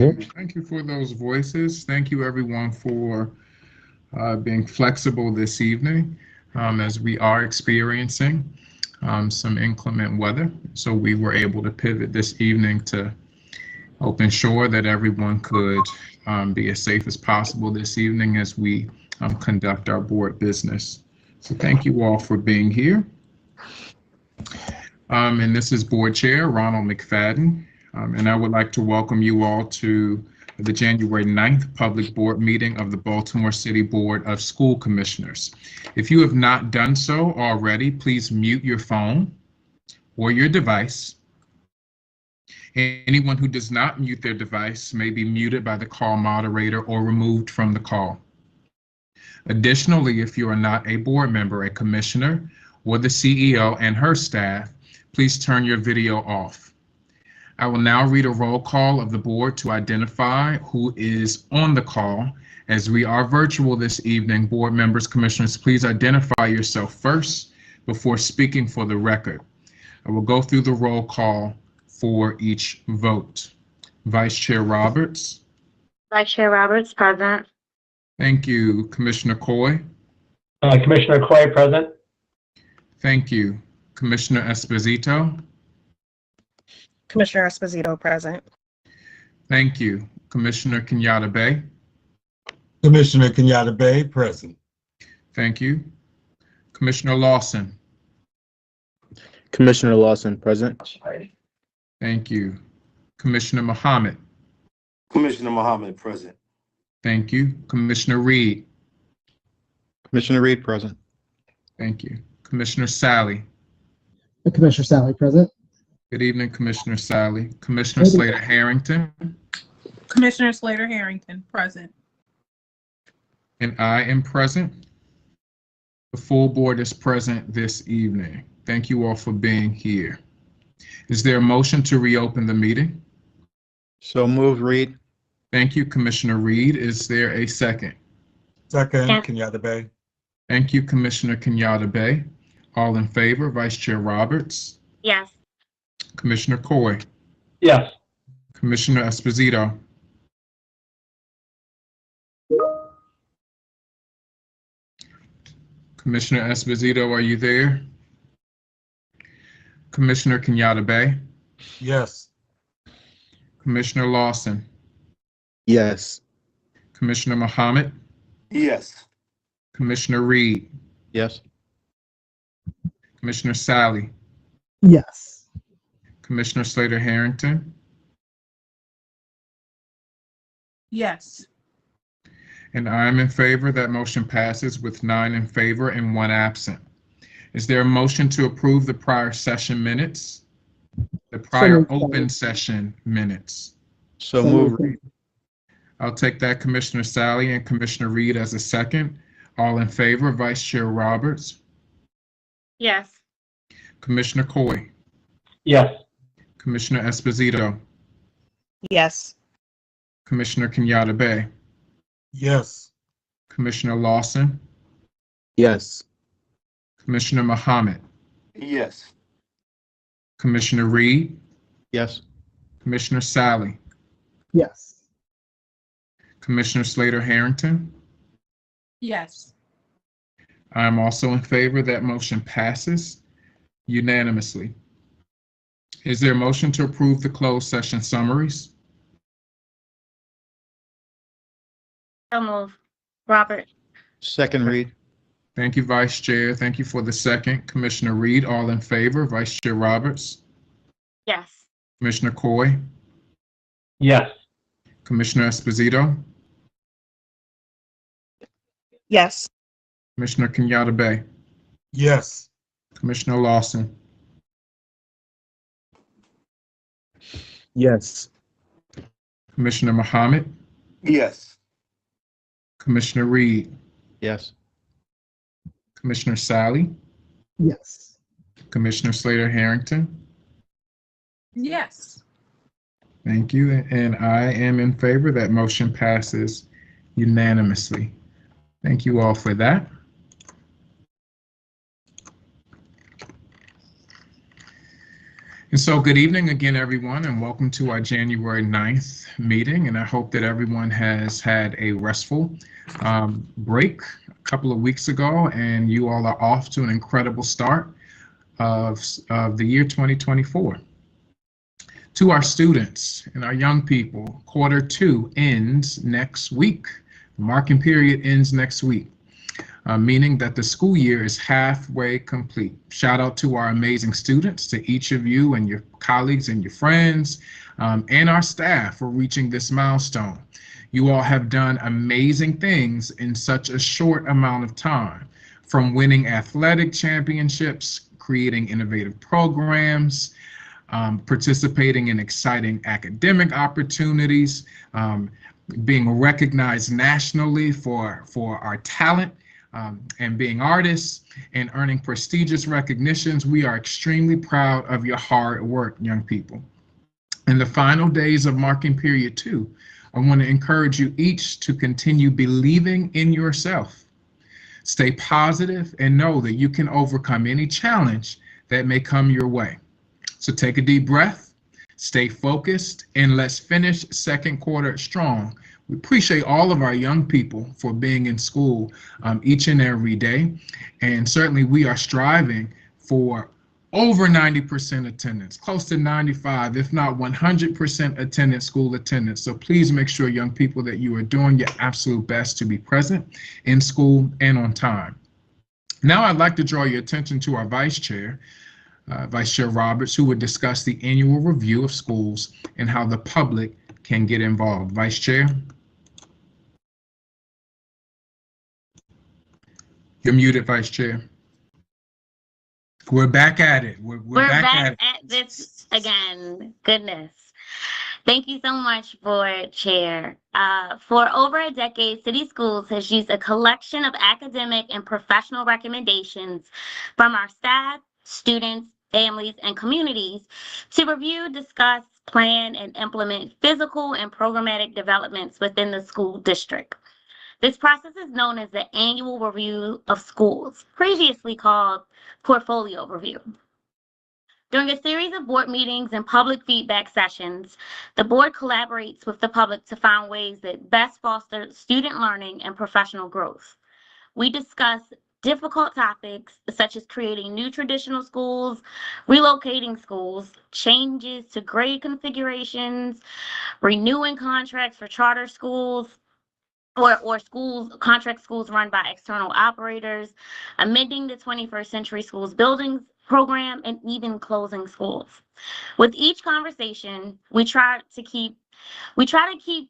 Thank you for those voices. Thank you, everyone, for being flexible this evening as we are experiencing some inclement weather. So we were able to pivot this evening to help ensure that everyone could be as safe as possible this evening as we conduct our board business. So thank you all for being here. And this is Board Chair Ronald McFadden. And I would like to welcome you all to the January 9th public board meeting of the Baltimore City Board of School Commissioners. If you have not done so already, please mute your phone or your device. Anyone who does not mute their device may be muted by the call moderator or removed from the call. Additionally, if you are not a board member, a commissioner, or the CEO and her staff, please turn your video off. I will now read a roll call of the board to identify who is on the call. As we are virtual this evening, board members, commissioners, please identify yourself first before speaking for the record. I will go through the roll call for each vote. Vice Chair Roberts. Vice Chair Roberts, present. Thank you. Commissioner Coy. Commissioner Coy, present. Thank you. Commissioner Esposito. Commissioner Esposito, present. Thank you. Commissioner Kenyatta Bay. Commissioner Kenyatta Bay, present. Thank you. Commissioner Lawson. Commissioner Lawson, present. Thank you. Commissioner Muhammad. Commissioner Muhammad, present. Thank you. Commissioner Reed. Commissioner Reed, present. Thank you. Commissioner Sally. Commissioner Sally, present. Good evening, Commissioner Sally. Commissioner Slater Harrington. Commissioner Slater Harrington, present. And I am present. The full board is present this evening. Thank you all for being here. Is there a motion to reopen the meeting? So moved, Reed. Thank you, Commissioner Reed. Is there a second? Second, Yeah. Kenyatta Bay. Thank you, Commissioner Kenyatta Bay. All in favor, Vice Chair Roberts. Yes. Commissioner Coy. Yes. Commissioner Esposito. Commissioner Esposito, are you there? Commissioner Kenyatta Bay. Yes. Commissioner Lawson. Yes. Commissioner Muhammad. Yes. Commissioner Reed. Yes. Commissioner Sally. Yes. Commissioner Slater Harrington. Yes. And I'm in favor. That motion passes with 9 in favor and 1 absent. Is there a motion to approve the prior session minutes? The prior open session minutes? So moved, Reed. I'll take that, Commissioner Sally and Commissioner Reed as a second. All in favor, Vice Chair Roberts. Yes. Commissioner Coy. Yes. Commissioner Esposito. Yes. Commissioner Kenyatta Bay. Yes. Commissioner Lawson. Yes. Commissioner Muhammad. Yes. Commissioner Reed. Yes. Commissioner Sally. Yes. Commissioner Slater Harrington. Yes. I'm also in favor. That motion passes unanimously. Is there a motion to approve the closed session summaries? So move. Robert. Second, Reed. Thank you, Vice Chair. Thank you for the second. Commissioner Reed, all in favor. Vice Chair Roberts. Yes. Commissioner Coy. Yes. Commissioner Esposito. Yes. Commissioner Kenyatta Bay. Yes. Commissioner Lawson. Yes. Commissioner Muhammad. Yes. Commissioner Reed. Yes. Commissioner Sally. Yes. Commissioner Slater Harrington. Yes. Thank you. And I am in favor. That motion passes unanimously. Thank you all for that. And so good evening again, everyone, and welcome to our January 9th meeting. And I hope that everyone has had a restful break a couple of weeks ago, and you all are off to an incredible start of the year 2024. To our students and our young people, quarter 2 ends next week. The marking period ends next week. Meaning that the school year is halfway complete. Shout out to our amazing students, to each of you and your colleagues and your friends, and our staff for reaching this milestone. You all have done amazing things in such a short amount of time, from winning athletic championships, creating innovative programs, participating in exciting academic opportunities, being recognized nationally for our talent, and being artists and earning prestigious recognitions. We are extremely proud of your hard work, young people. In the final days of marking period 2, I want to encourage you each to continue believing in yourself. Stay positive and know that you can overcome any challenge that may come your way. So take a deep breath, stay focused, and let's finish second quarter strong. We appreciate all of our young people for being in school each and every day. And certainly we are striving for over 90% attendance, close to 95, if not 100% attendance, school attendance. So please make sure, young people, that you are doing your absolute best to be present in school and on time. Now I'd like to draw your attention to our Vice Chair, Vice Chair Roberts, who would discuss the annual review of schools and how the public can get involved. Vice Chair. You're muted, Vice Chair. We're back at it. We're back at this again. Goodness. Thank you so much, Board Chair. For over a decade, City Schools has used a collection of academic and professional recommendations from our staff, students, families, and communities to review, discuss, plan, and implement physical and programmatic developments within the school district. This process is known as the Annual Review of Schools, previously called Portfolio Review. During a series of board meetings and public feedback sessions, the board collaborates with the public to find ways that best foster student learning and professional growth. We discuss difficult topics such as creating new traditional schools, relocating schools, changes to grade configurations, renewing contracts for charter schools, or contract schools run by external operators, amending the 21st Century Schools Buildings program, and even closing schools. With each conversation, we try to keep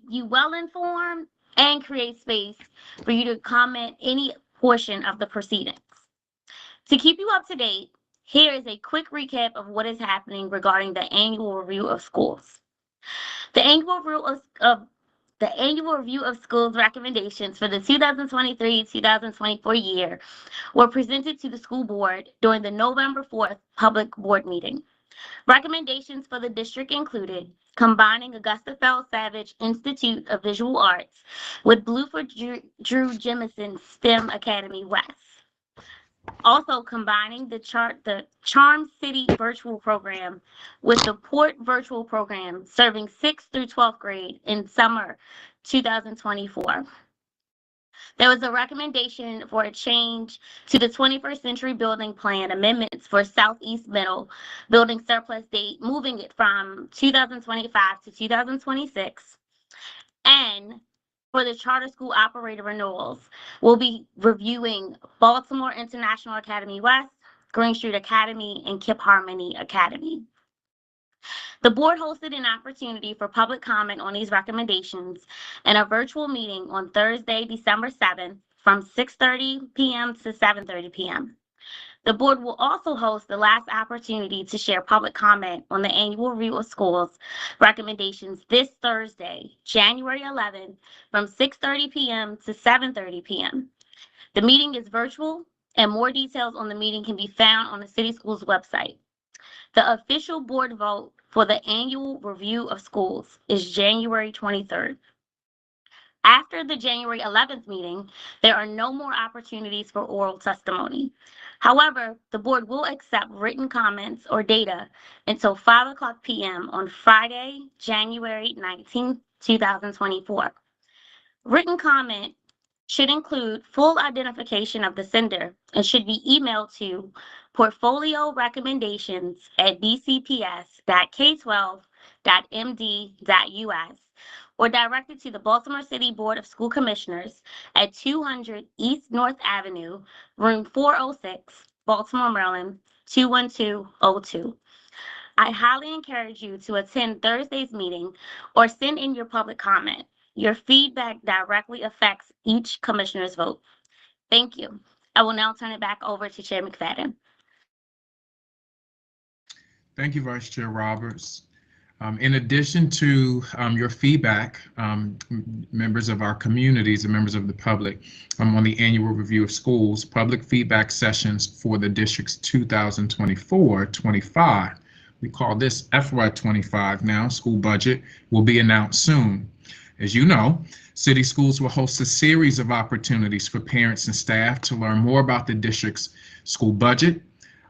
you well informed and create space for you to comment any portion of the proceedings. To keep you up to date, here is a quick recap of what is happening regarding the annual review of schools. The annual review of schools recommendations for the 2023-2024 year were presented to the school board during the November 4th public board meeting. Recommendations for the district included combining Augusta Fell Savage Institute of Visual Arts with Bluford Drew Jemison STEM Academy West. Also combining the Charm City virtual program with the Port virtual program serving 6th through 12th grade in summer 2024. There was a recommendation for a change to the 21st Century Building Plan amendments for Southeast Middle building surplus date, moving it from 2025 to 2026. And for the charter school operator renewals, we'll be reviewing Baltimore International Academy West, Green Street Academy, and Kip Harmony Academy. The board hosted an opportunity for public comment on these recommendations in a virtual meeting on Thursday, December 7th from 6:30 p.m. to 7:30 p.m. The board will also host the last opportunity to share public comment on the annual review of schools recommendations this Thursday, January 11th, from 6:30 p.m. to 7:30 p.m. The meeting is virtual, and more details on the meeting can be found on the City Schools website. The official board vote for the annual review of schools is January 23rd. After the January 11th meeting, there are no more opportunities for oral testimony. However, the board will accept written comments or data until 5:00 p.m. on Friday, January 19, 2024. Written comment should include full identification of the sender and should be emailed to portfoliorecommendations@bcps.k12.md.us or directed to the Baltimore City Board of School Commissioners at 200 East North Avenue, room 406, Baltimore, Maryland, 21202. I highly encourage you to attend Thursday's meeting or send in your public comment. Your feedback directly affects each commissioner's vote. Thank you. I will now turn it back over to Chair McFadden. Thank you, Vice Chair Roberts. In addition to your feedback, members of our communities and members of the public, on the annual review of schools, public feedback sessions for the district's 2024-25, we call this FY25 now, school budget, will be announced soon. As you know, city schools will host a series of opportunities for parents and staff to learn more about the district's school budget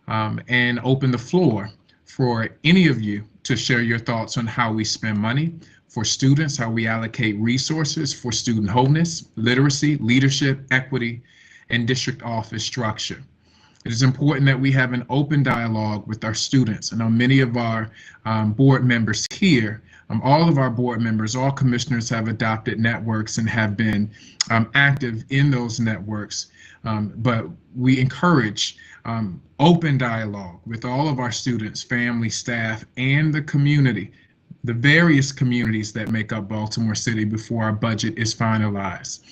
and open the floor for any of you to share your thoughts on how we spend money for students, how we allocate resources for student wholeness, literacy, leadership, equity, and district office structure. It is important that we have an open dialogue with our students. I know many of our board members here, all of our board members, all commissioners have adopted networks and have been active in those networks. But we encourage open dialogue with all of our students, family, staff, and the community, the various communities that make up Baltimore City before our budget is finalized.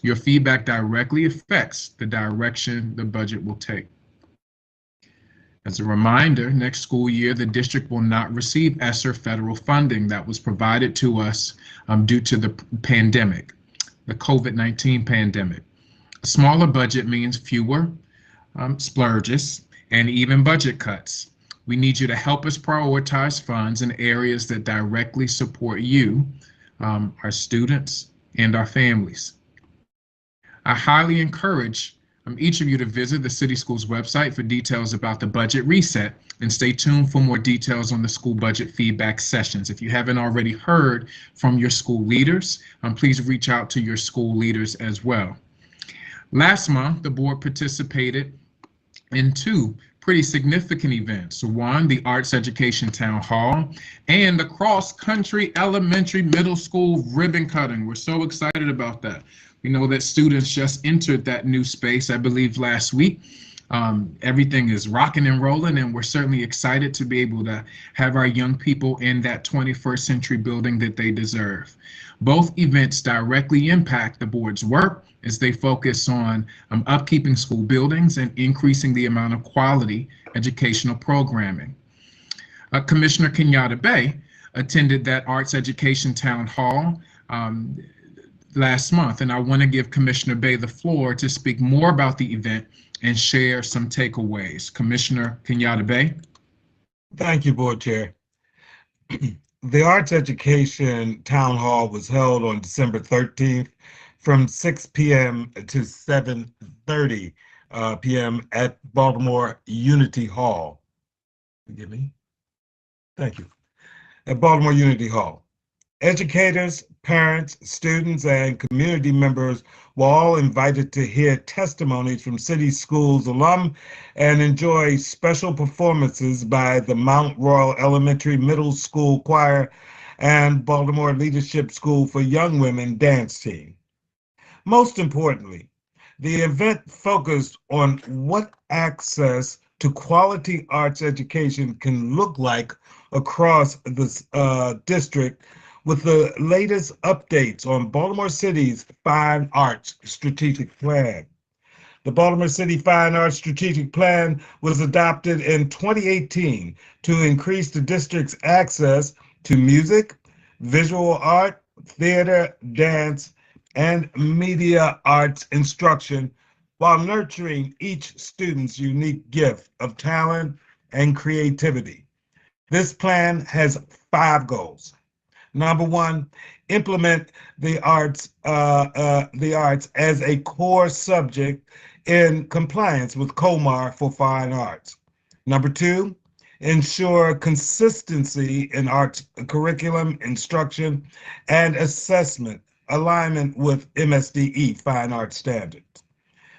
Your feedback directly affects the direction the budget will take. As a reminder, next school year, the district will not receive ESSER federal funding that was provided to us due to the pandemic, the COVID-19 pandemic. A smaller budget means fewer splurges and even budget cuts. We need you to help us prioritize funds in areas that directly support you, our students, and our families. I highly encourage each of you to visit the City Schools website for details about the budget reset and stay tuned for more details on the school budget feedback sessions. If you haven't already heard from your school leaders, please reach out to your school leaders as well. Last month, the board participated in two pretty significant events. One, the Arts Education Town Hall, and the cross-country elementary middle school ribbon cutting. We're so excited about that. We know that students just entered that new space, I believe, last week. Everything is rocking and rolling, and we're certainly excited to be able to have our young people in that 21st century building that they deserve. Both events directly impact the board's work as they focus on upkeeping school buildings and increasing the amount of quality educational programming. Commissioner Kenyatta Bay attended that Arts Education Town Hall last month, and I want to give Commissioner Bay the floor to speak more about the event and share some takeaways. Commissioner Kenyatta Bay. Thank you, Board Chair. The Arts Education Town Hall was held on December 13th from 6 p.m. to 7:30 p.m. at Baltimore Unity Hall. Forgive me. Thank you. At Baltimore Unity Hall. Educators, parents, students, and community members were all invited to hear testimonies from City Schools alum and enjoy special performances by the Mount Royal Elementary Middle School Choir and Baltimore Leadership School for Young Women dance team. Most importantly, the event focused on what access to quality arts education can look like across the district, with the latest updates on Baltimore City's Fine Arts Strategic Plan. The Baltimore City Fine Arts Strategic Plan was adopted in 2018 to increase the district's access to music, visual art, theater, dance, and media arts instruction while nurturing each student's unique gift of talent and creativity. This plan has 5 goals. Number 1, implement the arts as a core subject in compliance with COMAR for fine arts. Number two, ensure consistency in arts curriculum, instruction, and assessment, alignment with MSDE fine arts standards.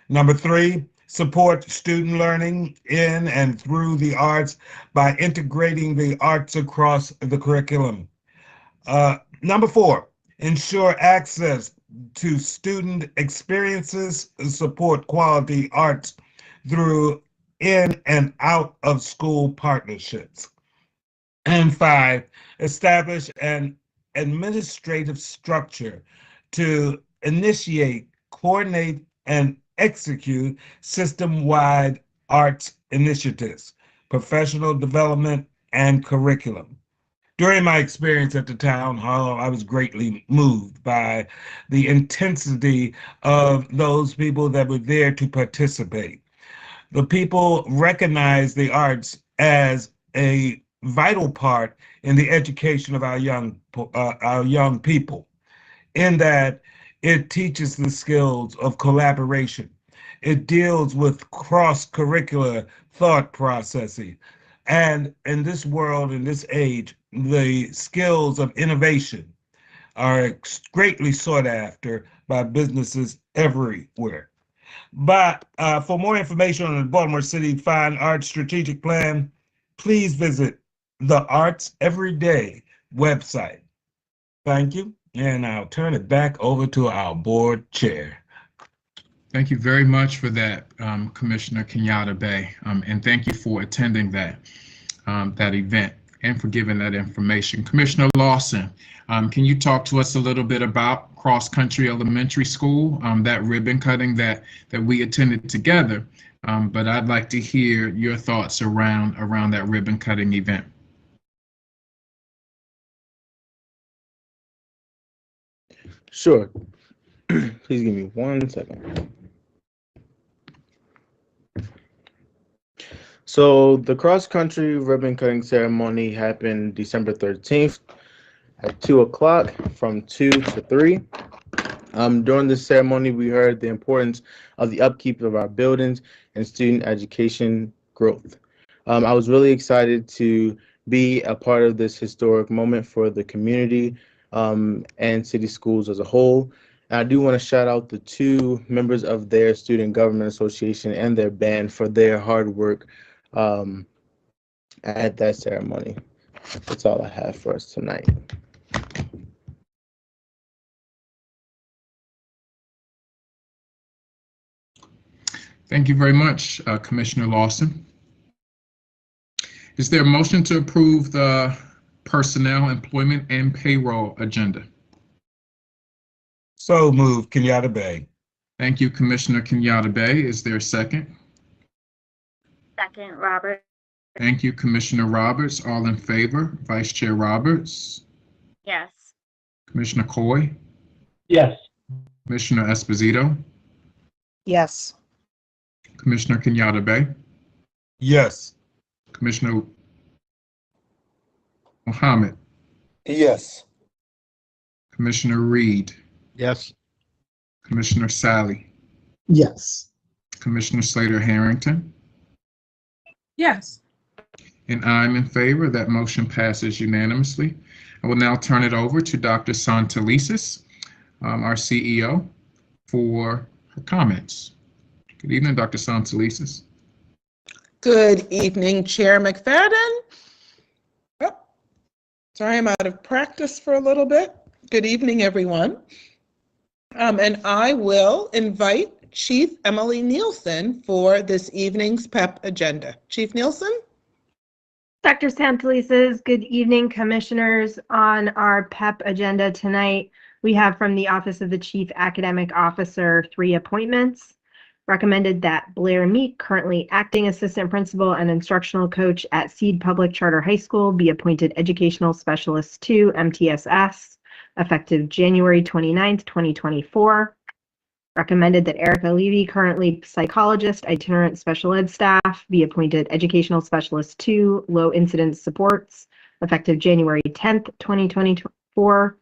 Number three, support student learning in and through the arts by integrating the arts across the curriculum. Number four, ensure access to student experiences, support quality arts through in and out of school partnerships. And five, establish an administrative structure to initiate, coordinate, and execute system-wide arts initiatives, professional development, and curriculum. During my experience at the town hall, I was greatly moved by the intensity of those people that were there to participate. The people recognize the arts as a vital part in the education of our young people, in that it teaches the skills of collaboration. It deals with cross-curricular thought processing. And in this world, in this age, the skills of innovation are greatly sought after by businesses everywhere. But for more information on the Baltimore City Fine Arts Strategic Plan, please visit the Arts Everyday website. Thank you, and I'll turn it back over to our board chair. Thank you very much for that, Commissioner Kenyatta Bey, and thank you for attending that event and for giving that information. Commissioner Lawson, can you talk to us a little bit about Cross Country Elementary School, that ribbon cutting that we attended together? But I'd like to hear your thoughts around that ribbon cutting event. Sure. Please give me 1 second. So the cross-country ribbon cutting ceremony happened December 13th at 2 o'clock from 2 to 3. During the ceremony, we heard the importance of the upkeep of our buildings and student education growth. I was really excited to be a part of this historic moment for the community and city schools as a whole. And I do want to shout out the 2 members of their Student Government Association and their band for their hard work at that ceremony. That's all I have for us tonight. Thank you very much, Commissioner Lawson. Is there a motion to approve the personnel, employment, and payroll agenda? So moved, Kenyatta Bey. Thank you, Commissioner Kenyatta Bey. Is there a second? Second, Robert. Thank you, Commissioner Roberts. All in favor? Vice Chair Roberts? Yes. Commissioner Coy? Yes. Commissioner Esposito? Yes. Commissioner Kenyatta Bey? Yes. Commissioner Mohammed? Yes. Commissioner Reed? Yes. Commissioner Sally? Yes. Commissioner Slater Harrington? Yes. And I'm in favor. That motion passes unanimously. I will now turn it over to Dr. Santelises, our CEO, for her comments. Good evening, Dr. Santelises. Good evening, Chair McFadden. Oh, sorry, I'm out of practice for a little bit. Good evening, everyone. And I will invite Chief Emily Nielsen for this evening's PEP agenda. Chief Nielsen? Dr. Santelises, good evening, commissioners. On our PEP agenda tonight, we have from the Office of the Chief Academic Officer 3 appointments. Recommended that Blair Meek, currently acting assistant principal and instructional coach at Seed Public Charter High School, be appointed Educational Specialist 2, MTSS, effective January 29th, 2024. Recommended that Erica Levy, currently psychologist, itinerant special ed staff, be appointed Educational Specialist 2, Low Incidence Supports, effective January 10th, 2024.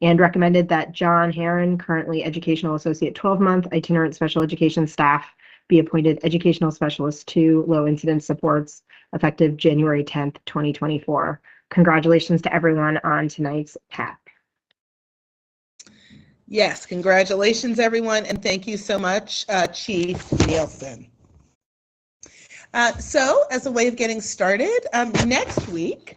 and recommended that John Herron, currently Educational Associate 12-month itinerant special education staff, be appointed Educational Specialist 2 Low Incidence Supports effective January 10th, 2024. Congratulations to everyone on tonight's PEP. Yes, congratulations, everyone, and thank you so much, Chief Nielsen. So, as a way of getting started, next week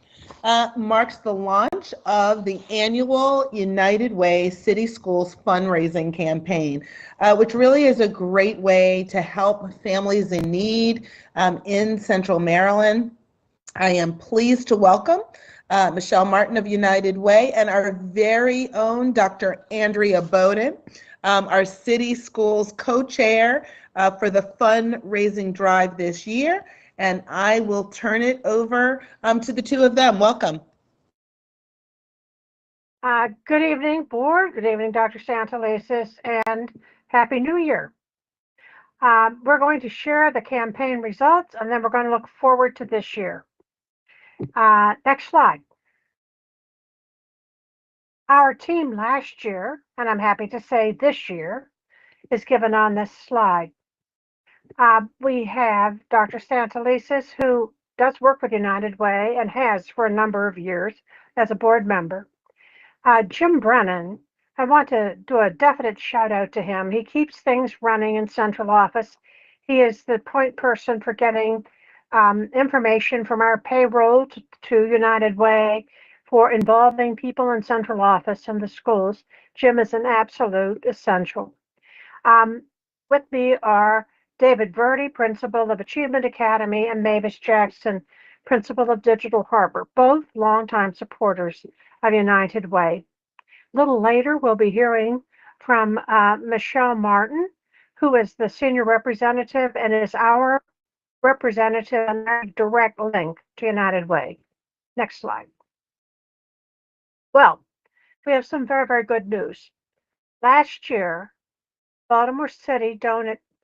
marks the launch of the annual United Way City Schools fundraising campaign, which really is a great way to help families in need in Central Maryland. I am pleased to welcome Michelle Martin of United Way and our very own Dr. Andrea Bowden, our City Schools co-chair for the fundraising drive this year. And I will turn it over to the two of them. Welcome. Good evening, board. Good evening, Dr. Santelises, and Happy New Year. We're going to share the campaign results, and then we're going to look forward to this year. Next slide. Our team last year, and I'm happy to say this year, is given on this slide. We have Dr. Santelises, who does work with United Way and has for a number of years as a board member. Jim Brennan, I want to do a definite shout out to him. He keeps things running in central office. He is the point person for getting information from our payroll to United Way for involving people in central office and the schools. Jim is an absolute essential. With me are David Verdi, principal of Achievement Academy, and Mavis Jackson, principal of Digital Harbor, both longtime supporters of United Way. A little later, we'll be hearing from Michelle Martin, who is the senior representative and is our representative and our direct link to United Way. Next slide. Well, we have some very, very good news. Last year, Baltimore City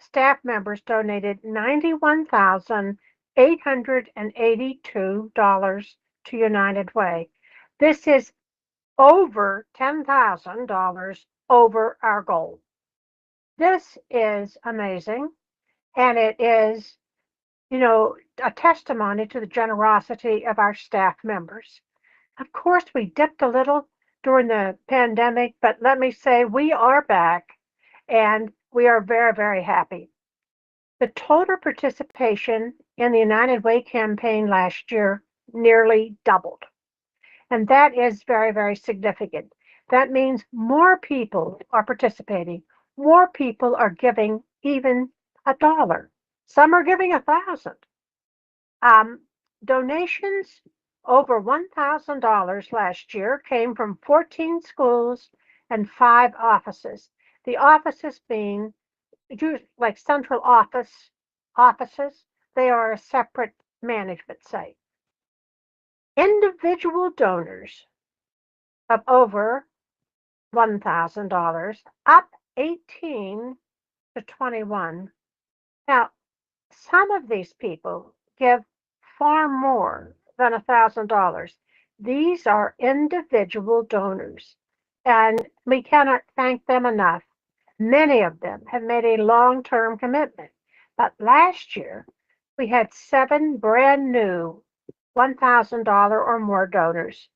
staff members donated $91,882 to United Way. This is over $10,000 over our goal. This is amazing, and it is, a testimony to the generosity of our staff members. Of course, we dipped a little during the pandemic, but let me say we are back, and we are very, very happy. The total participation in the United Way campaign last year nearly doubled. And that is very, very significant. That means more people are participating. More people are giving even $1. Some are giving $1,000. Donations over $1,000 last year came from 14 schools and 5 offices. The offices being like central offices, they are a separate management site. Individual donors of over $1,000, up 18 to 21. Now, some of these people give far more than $1,000. These are individual donors, and we cannot thank them enough. Many of them have made a long-term commitment. But last year, we had 7 brand new $1,000 or more donors.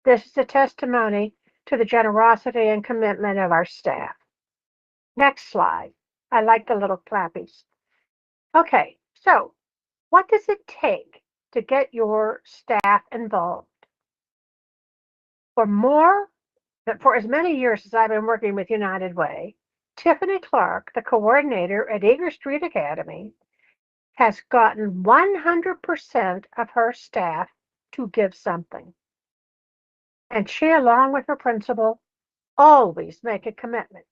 This is a testimony to the generosity and commitment of our staff. Next slide. I like the little clappies. Okay, so what does it take to get your staff involved? For as many years as I've been working with United Way, Tiffany Clark, the coordinator at Eager Street Academy, has gotten 100% of her staff to give something. And she, along with her principal, always make a commitment.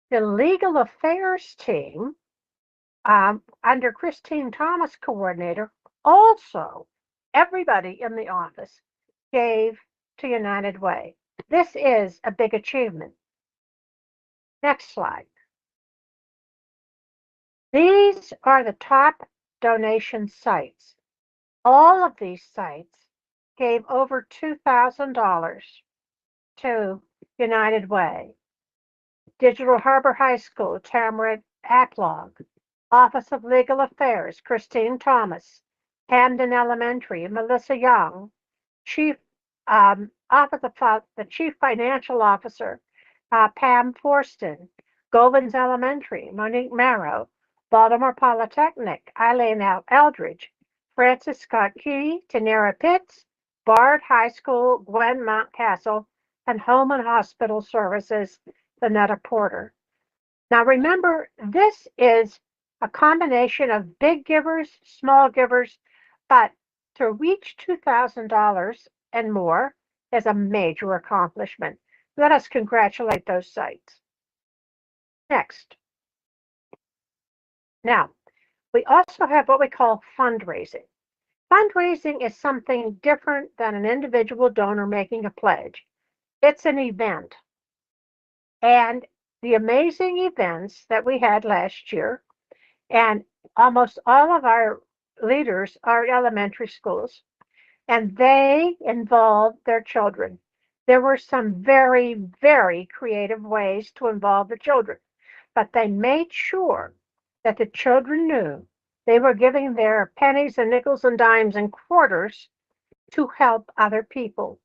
The legal affairs team, under Christine Thomas, coordinator, also everybody in the office gave to United Way. This is a big achievement. Next slide. These are the top donation sites. All of these sites gave over $2,000 to United Way. Digital Harbor High School, Tamara Acklog. Office of Legal Affairs, Christine Thomas. Camden Elementary, Melissa Young. Office of the Chief Financial Officer, Pam Forston. Govans Elementary, Monique Marrow. Baltimore Polytechnic, Eileen Eldridge. Francis Scott Key, Tanera Pitts. Bard High School, Gwen Mountcastle, and Home and Hospital Services, Vanetta Porter. Now remember, this is a combination of big givers, small givers, but to reach $2,000 and more is a major accomplishment. Let us congratulate those sites. Next. Now, we also have what we call fundraising. Fundraising is something different than an individual donor making a pledge. It's an event. And the amazing events that we had last year, and almost all of our leaders are elementary schools, and they involved their children. There were some very, very creative ways to involve the children, but they made sure that the children knew they were giving their pennies and nickels and dimes and quarters to help other people.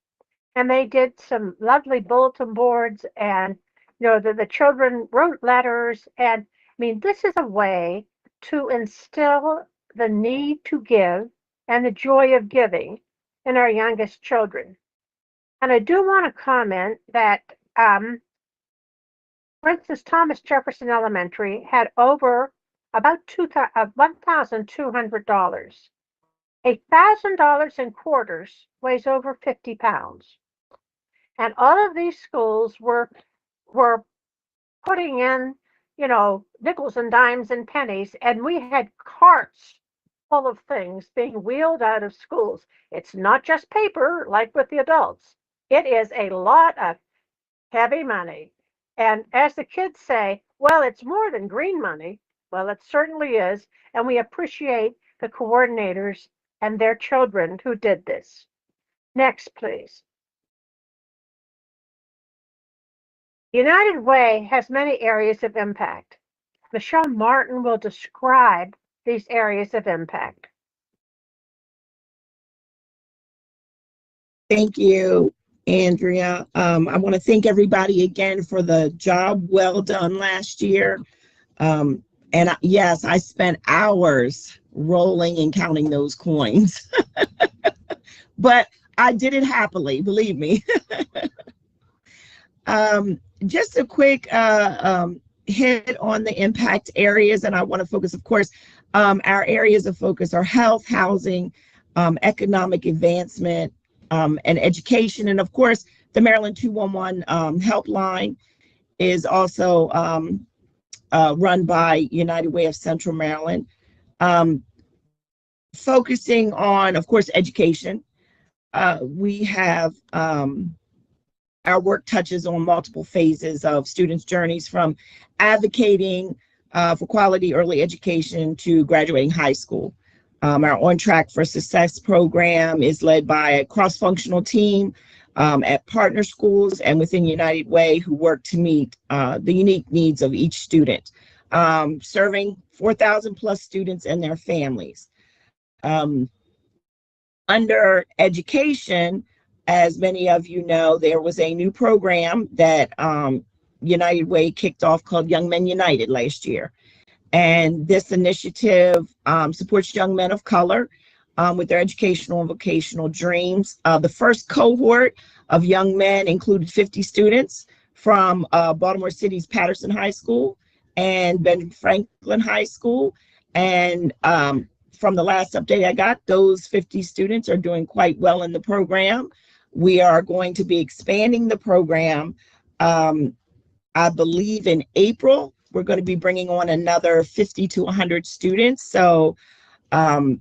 And they did some lovely bulletin boards, and the children wrote letters. And I mean, this is a way to instill the need to give and the joy of giving in our youngest children. And I do want to comment that, for instance, Thomas Jefferson Elementary had over about $1,200. $1,000 in quarters weighs over 50 pounds. And all of these schools were putting in, nickels and dimes and pennies, and we had carts full of things being wheeled out of schools. It's not just paper like with the adults. It is a lot of heavy money. And as the kids say, well, it's more than green money. Well, it certainly is. And we appreciate the coordinators and their children who did this. Next, please. United Way has many areas of impact. Michelle Martin will describe these areas of impact. Thank you, Andrea. I want to thank everybody again for the job well done last year. Yes, I spent hours rolling and counting those coins, but I did it happily, believe me. Just a quick hit on the impact areas, and I want to focus, of course, our areas of focus are health, housing, economic advancement, and education. And of course, the Maryland 211 helpline is also run by United Way of Central Maryland, focusing on, of course, education. We have our work touches on multiple phases of students' journeys, from advocating for quality early education to graduating high school. Our On Track for Success program is led by a cross-functional team at partner schools and within United Way, who work to meet the unique needs of each student, serving 4,000 plus students and their families. Under education, as many of you know, there was a new program that United Way kicked off called Young Men United last year. And this initiative supports young men of color with their educational and vocational dreams. The first cohort of young men included 50 students from Baltimore City's Patterson High School and Ben Franklin High School. And from the last update I got, those 50 students are doing quite well in the program. We are going to be expanding the program, I believe in April. We're going to be bringing on another 50 to 100 students. So those,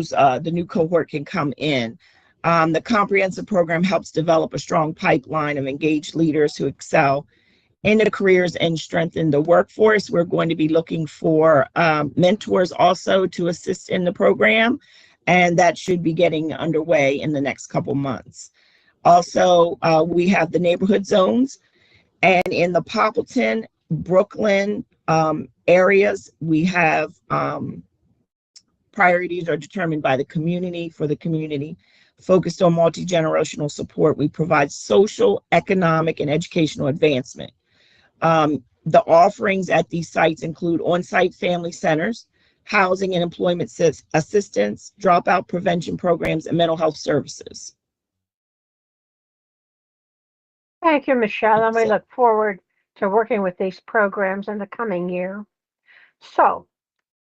the new cohort can come in. The comprehensive program helps develop a strong pipeline of engaged leaders who excel in their careers and strengthen the workforce. We're going to be looking for mentors also to assist in the program, and that should be getting underway in the next couple months. Also, we have the neighborhood zones, and in the Poppleton, Brooklyn areas, we have priorities are determined by the community. For the community focused on multi-generational support, we provide social, economic, and educational advancement. The offerings at these sites include on-site family centers, housing and employment assistance, dropout prevention programs, and mental health services. Thank you, Michelle, and we look forward to working with these programs in the coming year. So,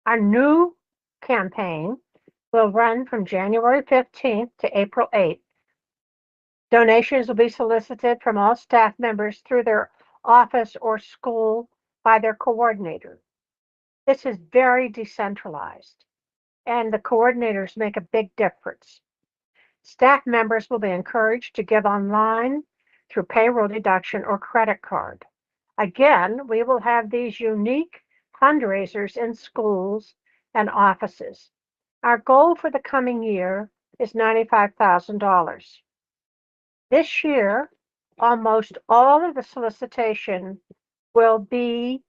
our new campaign will run from January 15th to April 8th. Donations will be solicited from all staff members through their office or school by their coordinator. This is very decentralized, and the coordinators make a big difference. Staff members will be encouraged to give online through payroll deduction or credit card. Again, we will have these unique fundraisers in schools and offices. Our goal for the coming year is $95,000. This year, almost all of the solicitation will be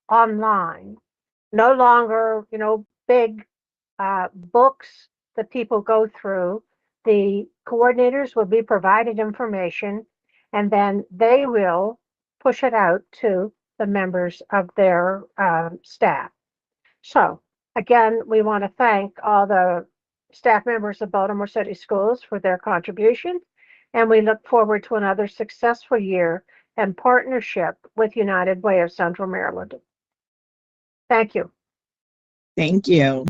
online. No longer, big books that people go through. The coordinators will be provided information, and then they will push it out to the members of their staff. So, again, we want to thank all the staff members of Baltimore City Schools for their contributions, and we look forward to another successful year in partnership with United Way of Central Maryland. Thank you. Thank you.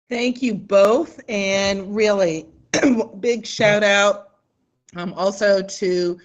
Thank you both, and really big shout out also to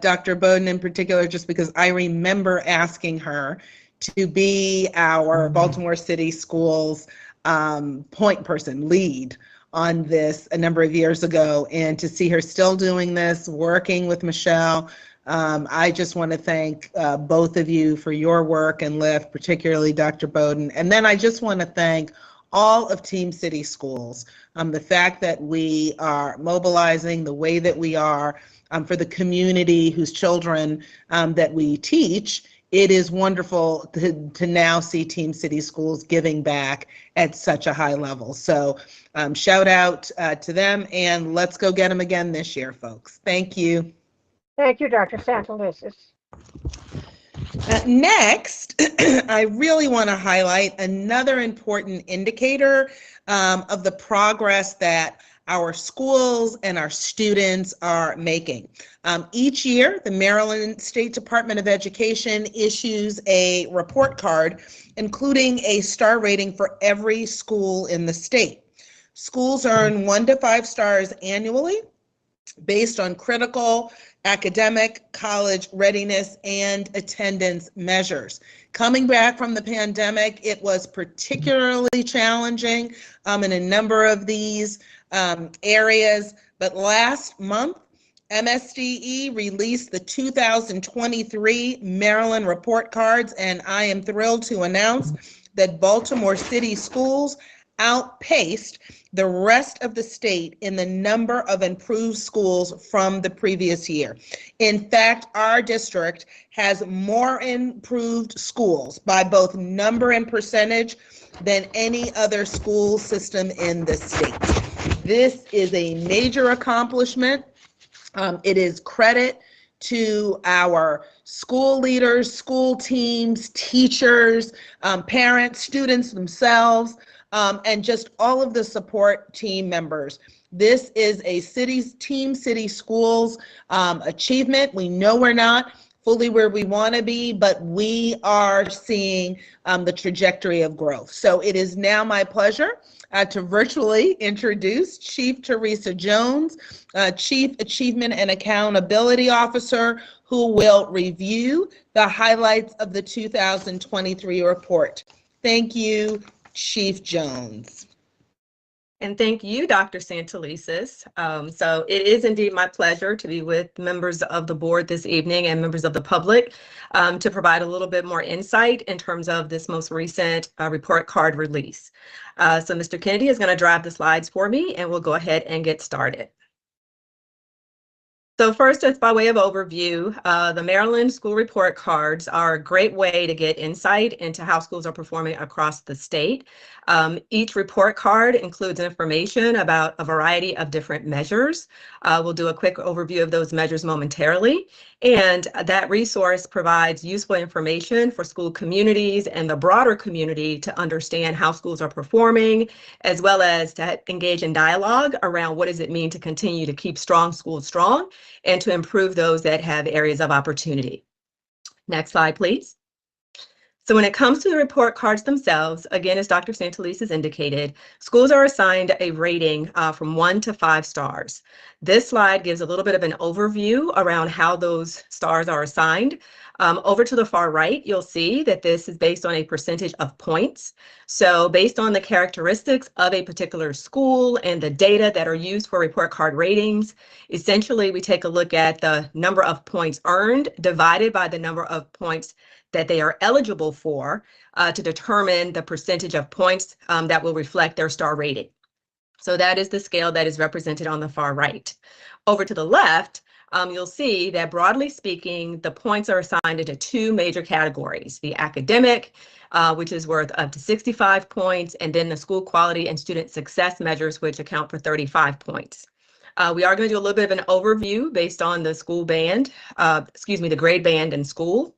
Dr. Bowden in particular, just because I remember asking her to be our Baltimore City Schools point person, lead on this a number of years ago, and to see her still doing this, working with Michelle. I just want to thank both of you for your work and lift, particularly Dr. Bowden. And then I just want to thank all of Team City Schools. The fact that we are mobilizing the way that we are for the community whose children that we teach, it is wonderful to now see Team City Schools giving back at such a high level. So shout out to them, and let's go get them again this year, folks. Thank you. Thank you, Dr. Santelises. Next, I really want to highlight another important indicator of the progress that our schools and our students are making. Each year, the Maryland State Department of Education issues a report card, including a star rating for every school in the state. Schools earn 1 to 5 stars annually based on critical academic, college readiness, and attendance measures. Coming back from the pandemic, it was particularly challenging in a number of these areas, but last month, MSDE released the 2023 Maryland report cards, and I am thrilled to announce that Baltimore City Schools outpaced the rest of the state in the number of improved schools from the previous year. In fact, our district has more improved schools by both number and percentage than any other school system in the state. This is a major accomplishment. It is credit to our school leaders, school teams, teachers, parents, students themselves, and just all of the support team members. This is a Team City Schools achievement. We know we're not fully where we want to be, but we are seeing the trajectory of growth. So it is now my pleasure to virtually introduce Chief Teresa Jones, Chief Achievement and Accountability Officer, who will review the highlights of the 2023 report. Thank you, Chief Jones. And thank you, Dr. Santelises. So it is indeed my pleasure to be with members of the board this evening and members of the public to provide a little bit more insight in terms of this most recent report card release. So Mr. Kennedy is going to drive the slides for me, and we'll go ahead and get started. So first, just by way of overview, the Maryland School Report Cards are a great way to get insight into how schools are performing across the state. Each report card includes information about a variety of different measures. We'll do a quick overview of those measures momentarily. And that resource provides useful information for school communities and the broader community to understand how schools are performing, as well as to engage in dialogue around what does it mean to continue to keep strong schools strong and to improve those that have areas of opportunity. Next slide, please. So when it comes to the report cards themselves, again, as Dr. Santelises indicated, schools are assigned a rating from 1 to 5 stars. This slide gives a little bit of an overview around how those stars are assigned. Over to the far right, you'll see that this is based on a percentage of points. So based on the characteristics of a particular school and the data that are used for report card ratings, essentially we take a look at the number of points earned divided by the number of points that they are eligible for to determine the percentage of points that will reflect their star rating. So that is the scale that is represented on the far right. Over to the left, you'll see that broadly speaking, the points are assigned into 2 major categories: the academic, which is worth up to 65 points, and then the school quality and student success measures, which account for 35 points. We are going to do a little bit of an overview based on the school band, the grade band in school.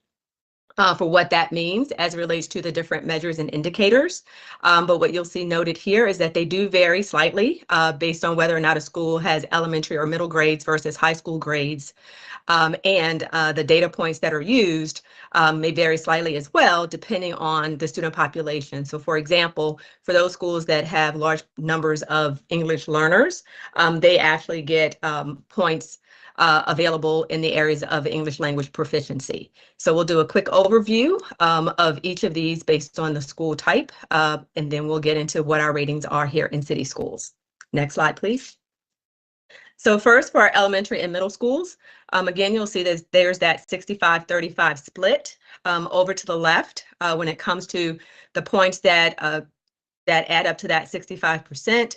For what that means as it relates to the different measures and indicators. But what you'll see noted here is that they do vary slightly based on whether or not a school has elementary or middle grades versus high school grades. And the data points that are used may vary slightly as well, depending on the student population. So for example, for those schools that have large numbers of English learners, they actually get points available in the areas of English language proficiency. So we'll do a quick overview of each of these based on the school type, and then we'll get into what our ratings are here in city schools. Next slide, please. So first, for our elementary and middle schools, again, you'll see that there's that 65-35 split. Over to the left, when it comes to the points that add up to that 65%.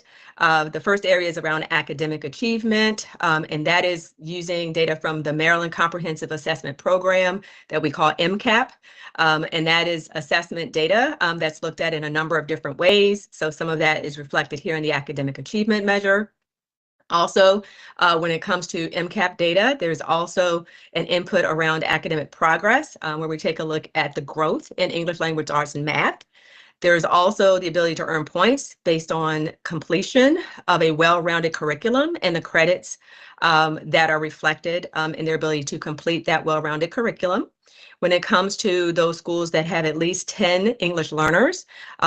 The first area is around academic achievement, and that is using data from the Maryland Comprehensive Assessment Program that we call MCAP. And that is assessment data that's looked at in a number of different ways. So some of that is reflected here in the academic achievement measure. Also, when it comes to MCAP data, there's also an input around academic progress, where we take a look at the growth in English language arts and math. There's also the ability to earn points based on completion of a well-rounded curriculum and the credits that are reflected in their ability to complete that well-rounded curriculum. When it comes to those schools that have at least 10 English learners,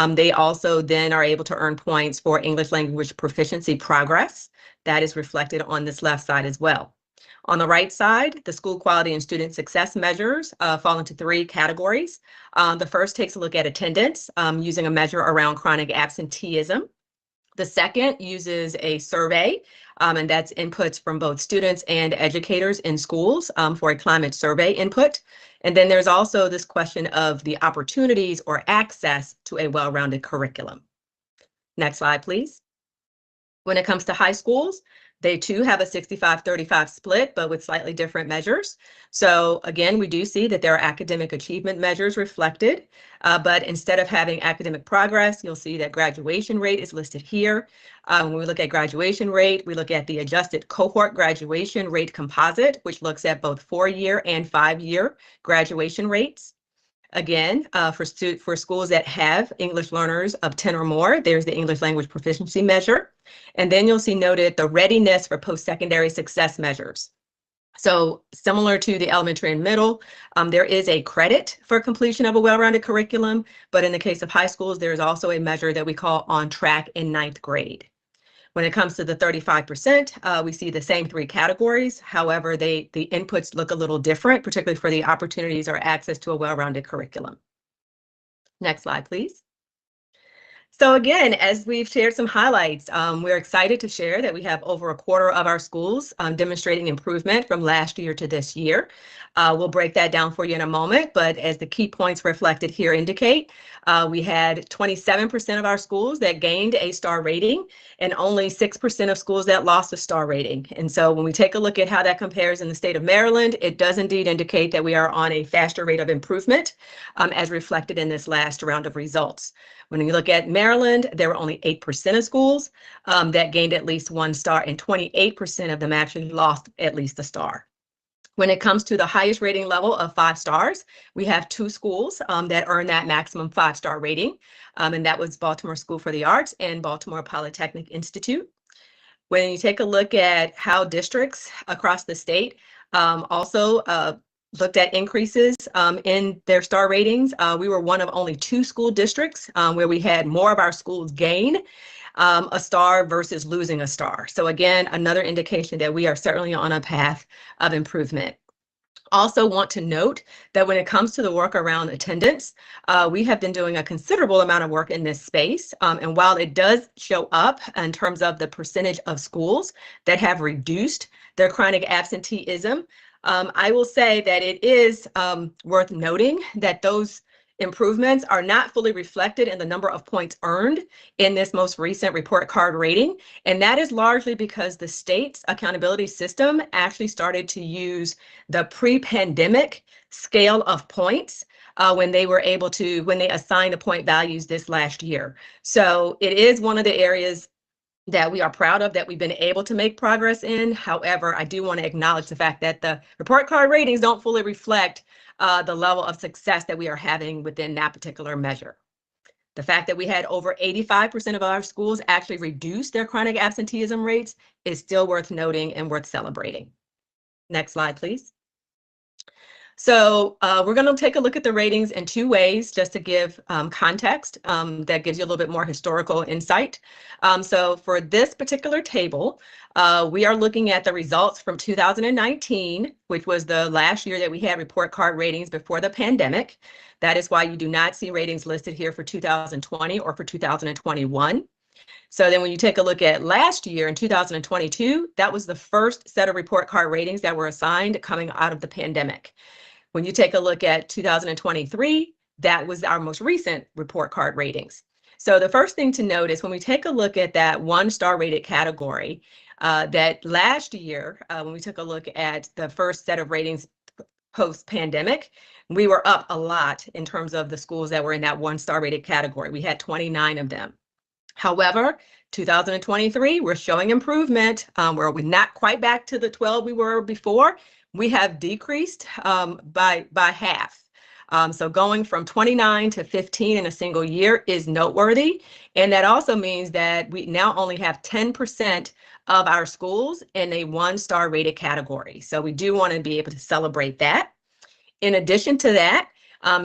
they also then are able to earn points for English language proficiency progress. That is reflected on this left side as well. On the right side, the school quality and student success measures fall into 3 categories. The first takes a look at attendance using a measure around chronic absenteeism. The second uses a survey, and that's inputs from both students and educators in schools for a climate survey input. And then there's also this question of the opportunities or access to a well-rounded curriculum. Next slide, please. When it comes to high schools, they too have a 65-35 split, but with slightly different measures. So again, we do see that there are academic achievement measures reflected, but instead of having academic progress, you'll see that graduation rate is listed here. When we look at graduation rate, we look at the adjusted cohort graduation rate composite, which looks at both 4-year and 5-year graduation rates. Again, for schools that have English learners of 10 or more, there's the English language proficiency measure. And then you'll see noted the readiness for post-secondary success measures. So similar to the elementary and middle, there is a credit for completion of a well-rounded curriculum, but in the case of high schools, there's also a measure that we call on track in 9th grade. When it comes to the 35%, we see the same 3 categories. However, the inputs look a little different, particularly for the opportunities or access to a well-rounded curriculum. Next slide, please. So again, as we've shared some highlights, we're excited to share that we have over a quarter of our schools demonstrating improvement from last year to this year. We'll break that down for you in a moment, but as the key points reflected here indicate, we had 27% of our schools that gained a star rating and only 6% of schools that lost a star rating. And so when we take a look at how that compares in the state of Maryland, it does indeed indicate that we are on a faster rate of improvement as reflected in this last round of results. When you look at Maryland, there were only 8% of schools that gained at least 1 star, and 28% of them actually lost at least a star. When it comes to the highest rating level of 5 stars, we have 2 schools that earn that maximum 5-star rating, and that was Baltimore School for the Arts and Baltimore Polytechnic Institute. When you take a look at how districts across the state also looked at increases in their star ratings, we were one of only 2 school districts where we had more of our schools gain a star versus losing a star. So again, another indication that we are certainly on a path of improvement. Also want to note that when it comes to the work around attendance, we have been doing a considerable amount of work in this space. And while it does show up in terms of the percentage of schools that have reduced their chronic absenteeism, I will say that it is worth noting that those improvements are not fully reflected in the number of points earned in this most recent report card rating. And that is largely because the state's accountability system actually started to use the pre-pandemic scale of points when they assigned the point values this last year. So it is one of the areas that we are proud of that we've been able to make progress in. However, I do want to acknowledge the fact that the report card ratings don't fully reflect the level of success that we are having within that particular measure. The fact that we had over 85% of our schools actually reduce their chronic absenteeism rates is still worth noting and worth celebrating. Next slide, please. So we're going to take a look at the ratings in 2 ways just to give context that gives you a little bit more historical insight. So for this particular table, we are looking at the results from 2019, which was the last year that we had report card ratings before the pandemic. That is why you do not see ratings listed here for 2020 or for 2021. So then when you take a look at last year in 2022, that was the first set of report card ratings that were assigned coming out of the pandemic. When you take a look at 2023, that was our most recent report card ratings. So the first thing to note is when we take a look at that 1-star rated category, that last year, when we took a look at the first set of ratings post-pandemic, we were up a lot in terms of the schools that were in that 1-star rated category. We had 29 of them. However, 2023, we're showing improvement. We're not quite back to the 12 we were before. We have decreased by half. So going from 29 to 15 in a single year is noteworthy. And that also means that we now only have 10% of our schools in a 1-star rated category. So we do want to be able to celebrate that. In addition to that,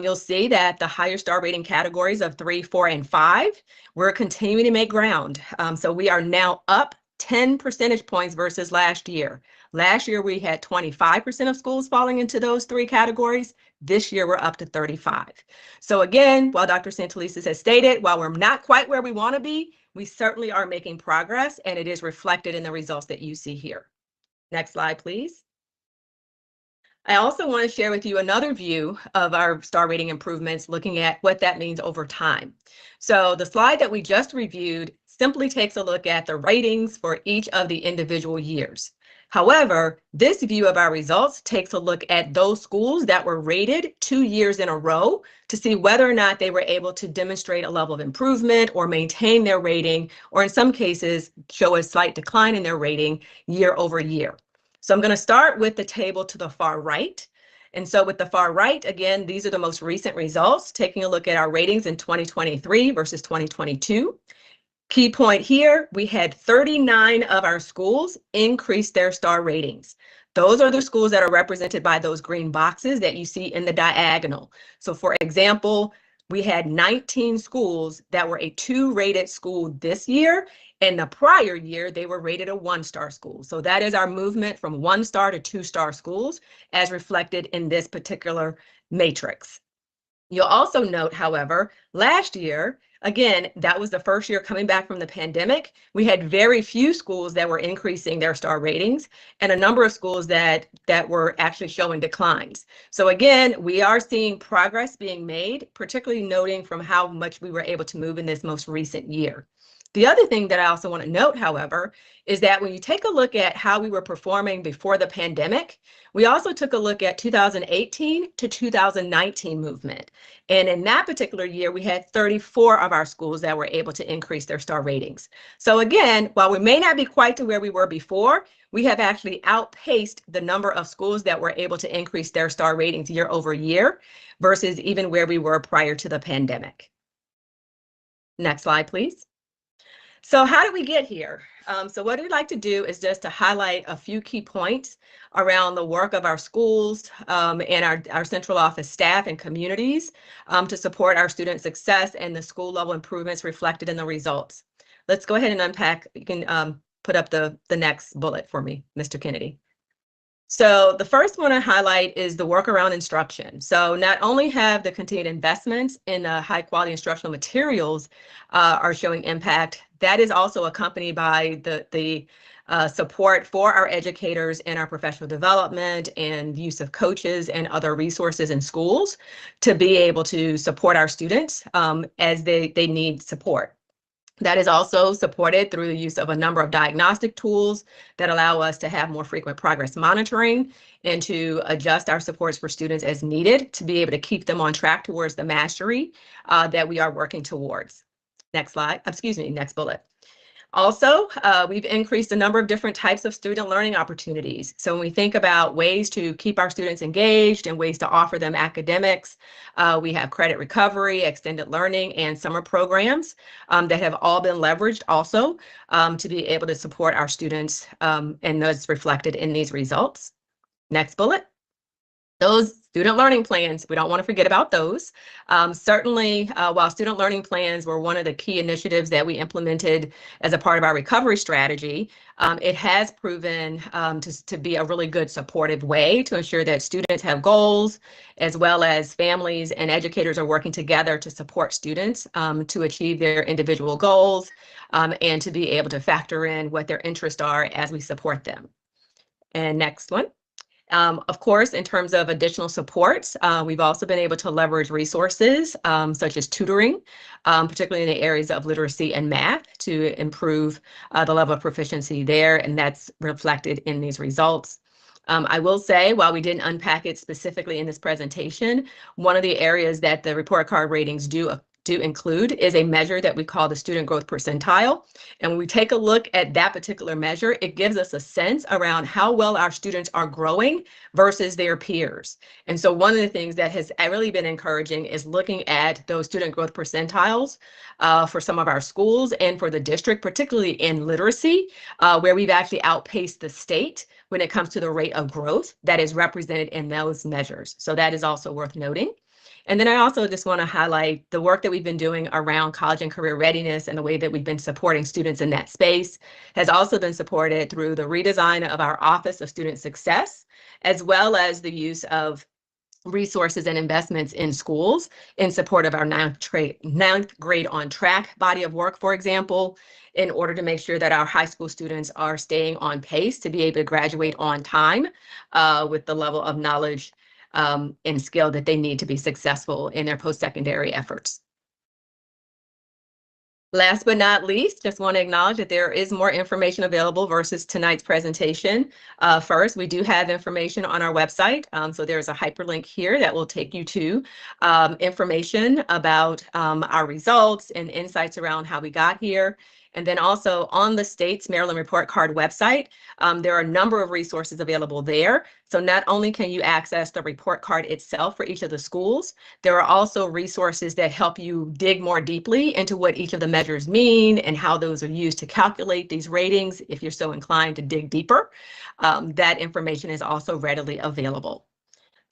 you'll see that the higher star rating categories of 3, 4, and 5, we're continuing to make ground. So we are now up 10 percentage points versus last year. Last year, we had 25% of schools falling into those 3 categories. This year, we're up to 35. So again, while Dr. Santelises has stated, while we're not quite where we want to be, we certainly are making progress, and it is reflected in the results that you see here. Next slide, please. I also want to share with you another view of our star rating improvements, looking at what that means over time. So the slide that we just reviewed simply takes a look at the ratings for each of the individual years. However, this view of our results takes a look at those schools that were rated 2 years in a row to see whether or not they were able to demonstrate a level of improvement or maintain their rating, or in some cases, show a slight decline in their rating year over year. So I'm going to start with the table to the far right. And so with the far right, again, these are the most recent results, taking a look at our ratings in 2023 versus 2022. Key point here, we had 39 of our schools increase their star ratings. Those are the schools that are represented by those green boxes that you see in the diagonal. So for example, we had 19 schools that were a 2-rated school this year, and the prior year they were rated a 1-star school. So that is our movement from 1-star to 2-star schools as reflected in this particular matrix. You'll also note, however, last year, again, that was the first year coming back from the pandemic. We had very few schools that were increasing their star ratings and a number of schools that were actually showing declines. So again, we are seeing progress being made, particularly noting from how much we were able to move in this most recent year. The other thing that I also want to note, however, is that when you take a look at how we were performing before the pandemic, we also took a look at 2018 to 2019 movement. And in that particular year, we had 34 of our schools that were able to increase their star ratings. So again, while we may not be quite to where we were before, we have actually outpaced the number of schools that were able to increase their star ratings year over year versus even where we were prior to the pandemic. Next slide, please. So how did we get here? So what we'd like to do is just to highlight a few key points around the work of our schools and our central office staff and communities to support our student success and the school level improvements reflected in the results. Let's go ahead and unpack. You can put up the next bullet for me, Mr. Kennedy. So the first one I highlight is the work around instruction. So not only have the continued investments in high quality instructional materials are showing impact, that is also accompanied by the support for our educators in our professional development and use of coaches and other resources in schools to be able to support our students as they need support. That is also supported through the use of a number of diagnostic tools that allow us to have more frequent progress monitoring and to adjust our supports for students as needed to be able to keep them on track towards the mastery that we are working towards. Next slide, excuse me, next bullet. Also, we've increased the number of different types of student learning opportunities. So when we think about ways to keep our students engaged and ways to offer them academics, we have credit recovery, extended learning, and summer programs that have all been leveraged also to be able to support our students, and that's reflected in these results. Next bullet. Those student learning plans, we don't want to forget about those. Certainly, while student learning plans were one of the key initiatives that we implemented as a part of our recovery strategy, it has proven to be a really good supportive way to ensure that students have goals, as well as families and educators are working together to support students to achieve their individual goals and to be able to factor in what their interests are as we support them. And next one. Of course, in terms of additional supports, we've also been able to leverage resources such as tutoring, particularly in the areas of literacy and math to improve the level of proficiency there, and that's reflected in these results. I will say, while we didn't unpack it specifically in this presentation, one of the areas that the report card ratings do include is a measure that we call the student growth percentile. And when we take a look at that particular measure, it gives us a sense around how well our students are growing versus their peers. And so one of the things that has really been encouraging is looking at those student growth percentiles for some of our schools and for the district, particularly in literacy, where we've actually outpaced the state when it comes to the rate of growth that is represented in those measures. So that is also worth noting. And then I also just want to highlight the work that we've been doing around college and career readiness, and the way that we've been supporting students in that space has also been supported through the redesign of our Office of Student Success, as well as the use of resources and investments in schools in support of our ninth grade on track body of work, for example, in order to make sure that our high school students are staying on pace to be able to graduate on time with the level of knowledge and skill that they need to be successful in their post-secondary efforts. Last but not least, just want to acknowledge that there is more information available versus tonight's presentation. First, we do have information on our website. So there's a hyperlink here that will take you to information about our results and insights around how we got here. And then also on the state's Maryland Report Card website, there are a number of resources available there. So not only can you access the report card itself for each of the schools, there are also resources that help you dig more deeply into what each of the measures mean and how those are used to calculate these ratings. If you're so inclined to dig deeper, that information is also readily available.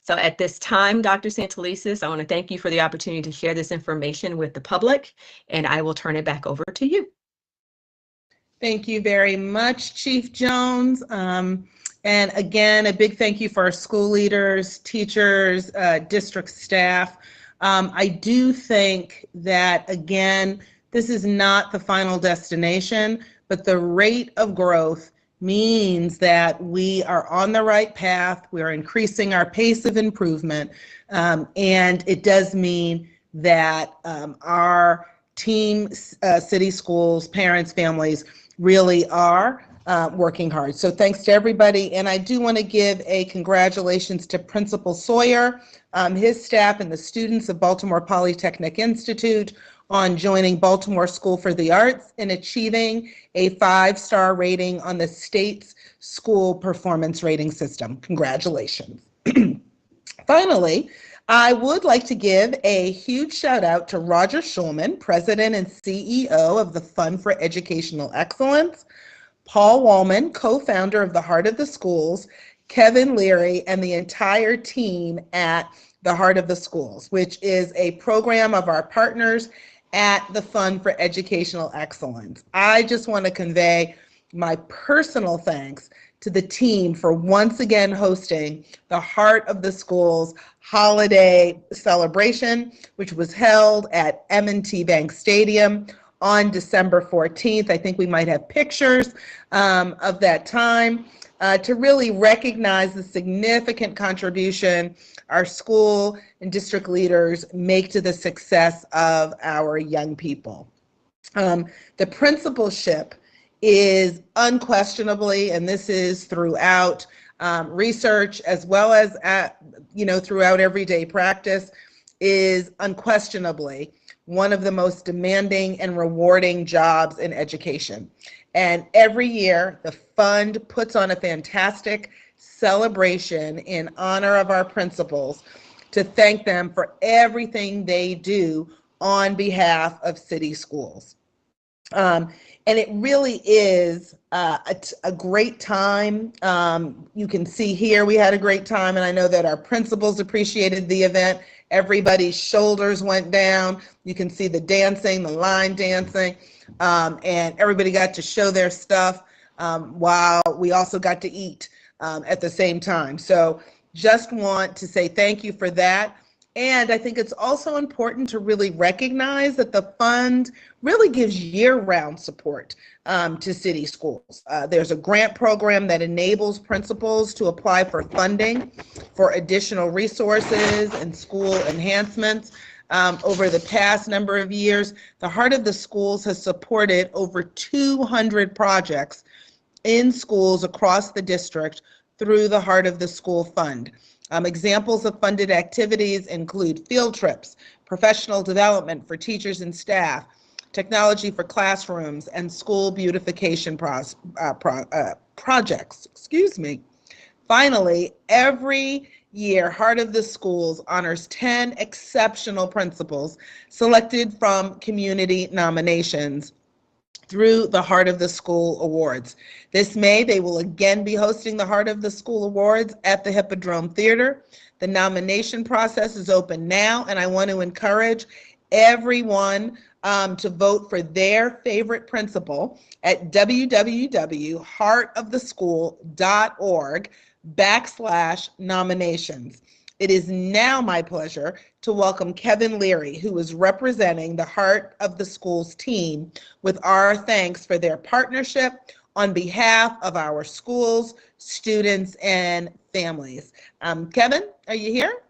So at this time, Dr. Santelises, I want to thank you for the opportunity to share this information with the public, and I will turn it back over to you. Thank you very much, Chief Jones. And again, a big thank you for our school leaders, teachers, district staff I do think that, again, this is not the final destination, but the rate of growth means that we are on the right path. We are increasing our pace of improvement. And it does mean that our team, city schools, parents, families really are working hard. So thanks to everybody. And I do want to give a congratulations to Principal Sawyer, his staff, and the students of Baltimore Polytechnic Institute on joining Baltimore School for the Arts and achieving a 5-star rating on the state's school performance rating system. Congratulations. Finally, I would like to give a huge shout out to Roger Schulman, President and CEO of the Fund for Educational Excellence, Paul Wallman, co-founder of the Heart of the Schools, Kevin Leary, and the entire team at the Heart of the Schools, which is a program of our partners at the Fund for Educational Excellence. I just want to convey my personal thanks to the team for once again hosting the Heart of the Schools holiday celebration, which was held at M&T Bank Stadium on December 14th. I think we might have pictures of that time to really recognize the significant contribution our school and district leaders make to the success of our young people. The principalship is unquestionably, and this is throughout research as well as throughout everyday practice, is unquestionably one of the most demanding and rewarding jobs in education. And every year, the fund puts on a fantastic celebration in honor of our principals to thank them for everything they do on behalf of city schools. And it really is a great time. You can see here we had a great time, and I know that our principals appreciated the event. Everybody's shoulders went down. You can see the dancing, the line dancing, and everybody got to show their stuff while we also got to eat at the same time. So just want to say thank you for that. And I think it's also important to really recognize that the fund really gives year-round support to city schools. There's a grant program that enables principals to apply for funding for additional resources and school enhancements. Over the past number of years, the Heart of the Schools has supported over 200 projects in schools across the district through the Heart of the School Fund. Examples of funded activities include field trips, professional development for teachers and staff, technology for classrooms, and school beautification projects. Finally, every year, Heart of the Schools honors 10 exceptional principals selected from community nominations through the Heart of the School Awards. This May, they will again be hosting the Heart of the School Awards at the Hippodrome Theater. The nomination process is open now, and I want to encourage everyone to vote for their favorite principal at www.heartoftheschool.org/nominations. It is now my pleasure to welcome Kevin Leary, who is representing the Heart of the Schools team, with our thanks for their partnership on behalf of our schools, students, and families. Kevin, are you here?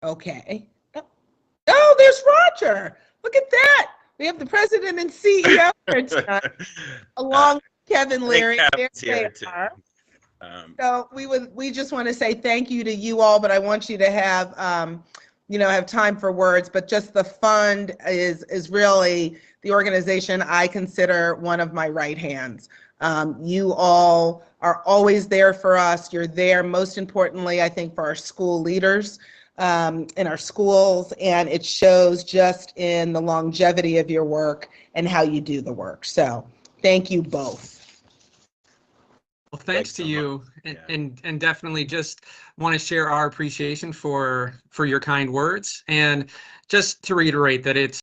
Okay. Oh, there's Roger. Look at that. We have the president and CEO here tonight, along with Kevin Leary. There they are. So we just want to say thank you to you all, but I want you to have have time for words. But just the fund is really the organization I consider one of my right hands. You all are always there for us. You're there, most importantly, I think, for our school leaders in our schools, and it shows just in the longevity of your work and how you do the work. So thank you both. Well, thanks to you, and definitely just want to share our appreciation for your kind words, and just to reiterate that it's